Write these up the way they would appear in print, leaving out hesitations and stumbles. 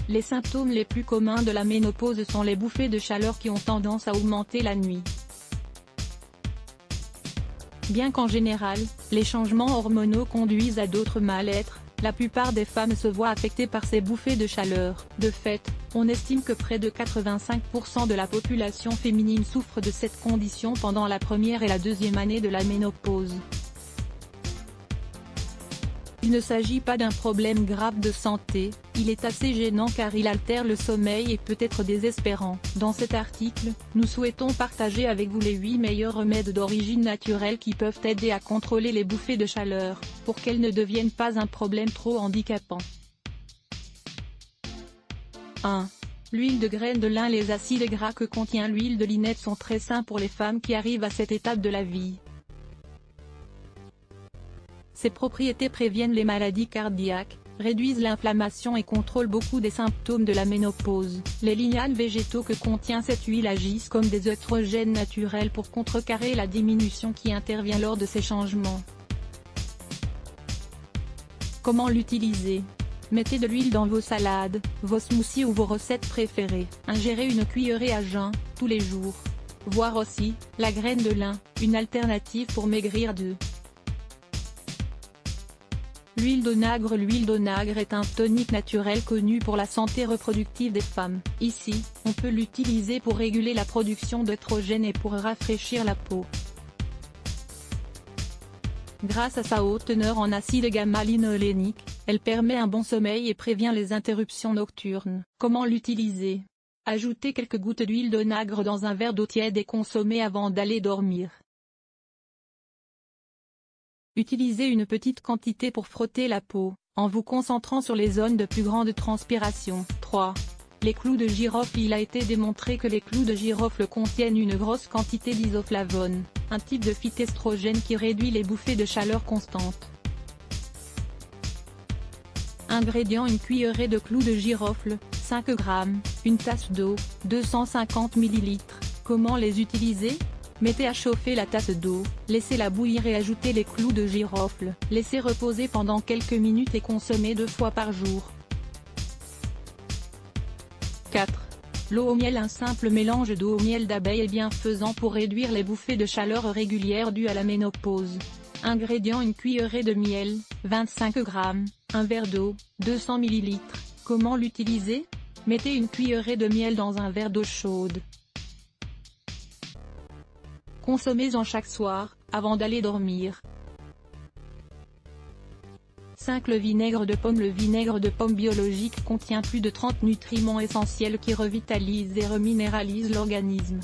Les symptômes les plus communs de la ménopause sont les bouffées de chaleur qui ont tendance à augmenter la nuit. Bien qu'en général, les changements hormonaux conduisent à d'autres mal-être, la plupart des femmes se voient affectées par ces bouffées de chaleur. De fait, on estime que près de 85% de la population féminine souffre de cette condition pendant la première et la deuxième année de la ménopause. Il ne s'agit pas d'un problème grave de santé, il est assez gênant car il altère le sommeil et peut être désespérant. Dans cet article, nous souhaitons partager avec vous les 8 meilleurs remèdes d'origine naturelle qui peuvent aider à contrôler les bouffées de chaleur, pour qu'elles ne deviennent pas un problème trop handicapant. 1. L'huile de graines de lin. Les acides gras que contient l'huile de linette sont très sains pour les femmes qui arrivent à cette étape de la vie. Ces propriétés préviennent les maladies cardiaques, réduisent l'inflammation et contrôlent beaucoup des symptômes de la ménopause. Les lignanes végétaux que contient cette huile agissent comme des œstrogènes naturels pour contrecarrer la diminution qui intervient lors de ces changements. Comment l'utiliser ? Mettez de l'huile dans vos salades, vos smoothies ou vos recettes préférées. Ingérez une cuillerée à jeun, tous les jours. Voir aussi, la graine de lin, une alternative pour maigrir. 2. L'huile d'onagre. L'huile d'onagre est un tonique naturel connu pour la santé reproductive des femmes. Ici, on peut l'utiliser pour réguler la production d'œstrogènes et pour rafraîchir la peau. Grâce à sa haute teneur en acide gamma-linolénique, elle permet un bon sommeil et prévient les interruptions nocturnes. Comment l'utiliser ? Ajoutez quelques gouttes d'huile d'onagre dans un verre d'eau tiède et consommez avant d'aller dormir. Utilisez une petite quantité pour frotter la peau, en vous concentrant sur les zones de plus grande transpiration. 3. Les clous de girofle. Il a été démontré que les clous de girofle contiennent une grosse quantité d'isoflavone, un type de phytoestrogène qui réduit les bouffées de chaleur constantes. Ingrédients: une cuillerée de clous de girofle, 5 g, une tasse d'eau, 250 ml. Comment les utiliser ? Mettez à chauffer la tasse d'eau, laissez-la bouillir et ajoutez les clous de girofle. Laissez reposer pendant quelques minutes et consommez 2 fois par jour. 4. L'eau au miel. Un simple mélange d'eau au miel d'abeille est bienfaisant pour réduire les bouffées de chaleur régulières dues à la ménopause. Ingrédients: une cuillerée de miel, 25 g, un verre d'eau, 200 ml. Comment l'utiliser ? Mettez une cuillerée de miel dans un verre d'eau chaude. Consommez-en chaque soir, avant d'aller dormir. 5. Le vinaigre de pomme. Le vinaigre de pomme biologique contient plus de 30 nutriments essentiels qui revitalisent et reminéralisent l'organisme.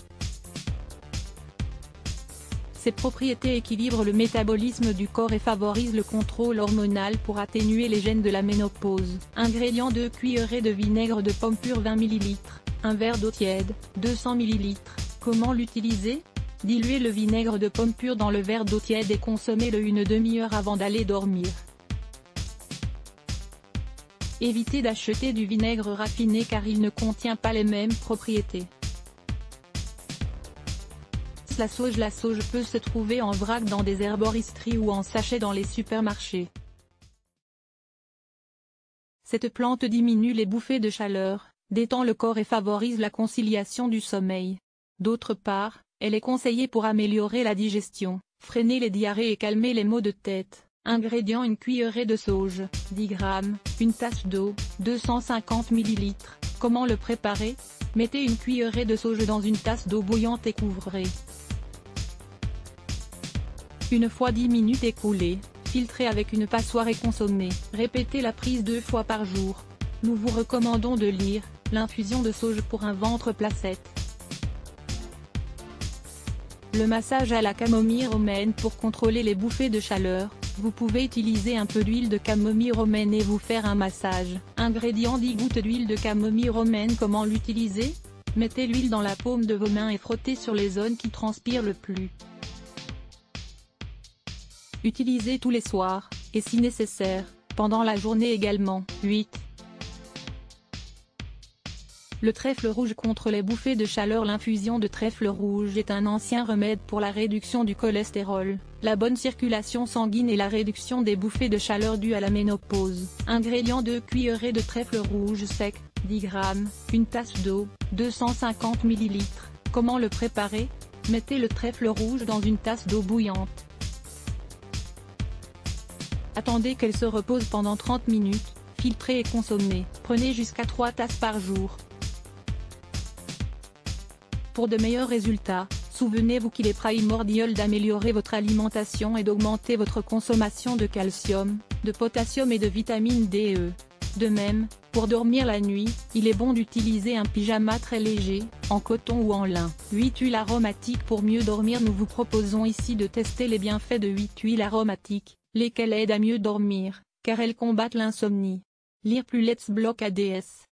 Ces propriétés équilibrent le métabolisme du corps et favorisent le contrôle hormonal pour atténuer les gènes de la ménopause. Ingrédients: 2 cuillerées de vinaigre de pomme pur, 20 ml, un verre d'eau tiède, 200 ml. Comment l'utiliser ? Diluez le vinaigre de pomme pur dans le verre d'eau tiède et consommez-le une demi-heure avant d'aller dormir. Évitez d'acheter du vinaigre raffiné car il ne contient pas les mêmes propriétés. La sauge. La sauge peut se trouver en vrac dans des herboristeries ou en sachet dans les supermarchés. Cette plante diminue les bouffées de chaleur, détend le corps et favorise la conciliation du sommeil. D'autre part, elle est conseillée pour améliorer la digestion, freiner les diarrhées et calmer les maux de tête. Ingrédients: une cuillerée de sauge, 10 g, une tasse d'eau, 250 ml. Comment le préparer ? Mettez une cuillerée de sauge dans une tasse d'eau bouillante et couvrez. Une fois 10 minutes écoulées, filtrez avec une passoire et consommez. Répétez la prise 2 fois par jour. Nous vous recommandons de lire « L'infusion de sauge pour un ventre placette ». Le massage à la camomille romaine. Pour contrôler les bouffées de chaleur, vous pouvez utiliser un peu d'huile de camomille romaine et vous faire un massage. Ingrédients: 10 gouttes d'huile de camomille romaine. Comment l'utiliser ? Mettez l'huile dans la paume de vos mains et frottez sur les zones qui transpirent le plus. Utilisez tous les soirs, et si nécessaire, pendant la journée également. 8. Le trèfle rouge contre les bouffées de chaleur. L'infusion de trèfle rouge est un ancien remède pour la réduction du cholestérol, la bonne circulation sanguine et la réduction des bouffées de chaleur dues à la ménopause. Ingrédients: 2 cuillerées de trèfle rouge sec, 10 g, une tasse d'eau, 250 ml. Comment le préparer? Mettez le trèfle rouge dans une tasse d'eau bouillante. Attendez qu'elle se repose pendant 30 minutes, filtrez et consommez. Prenez jusqu'à 3 tasses par jour. Pour de meilleurs résultats, souvenez-vous qu'il est primordial d'améliorer votre alimentation et d'augmenter votre consommation de calcium, de potassium et de vitamine D et E. De même, pour dormir la nuit, il est bon d'utiliser un pyjama très léger, en coton ou en lin. 8 huiles aromatiques pour mieux dormir. Nous vous proposons ici de tester les bienfaits de 8 huiles aromatiques, lesquelles aident à mieux dormir, car elles combattent l'insomnie. Lire plus Let's Block ADS.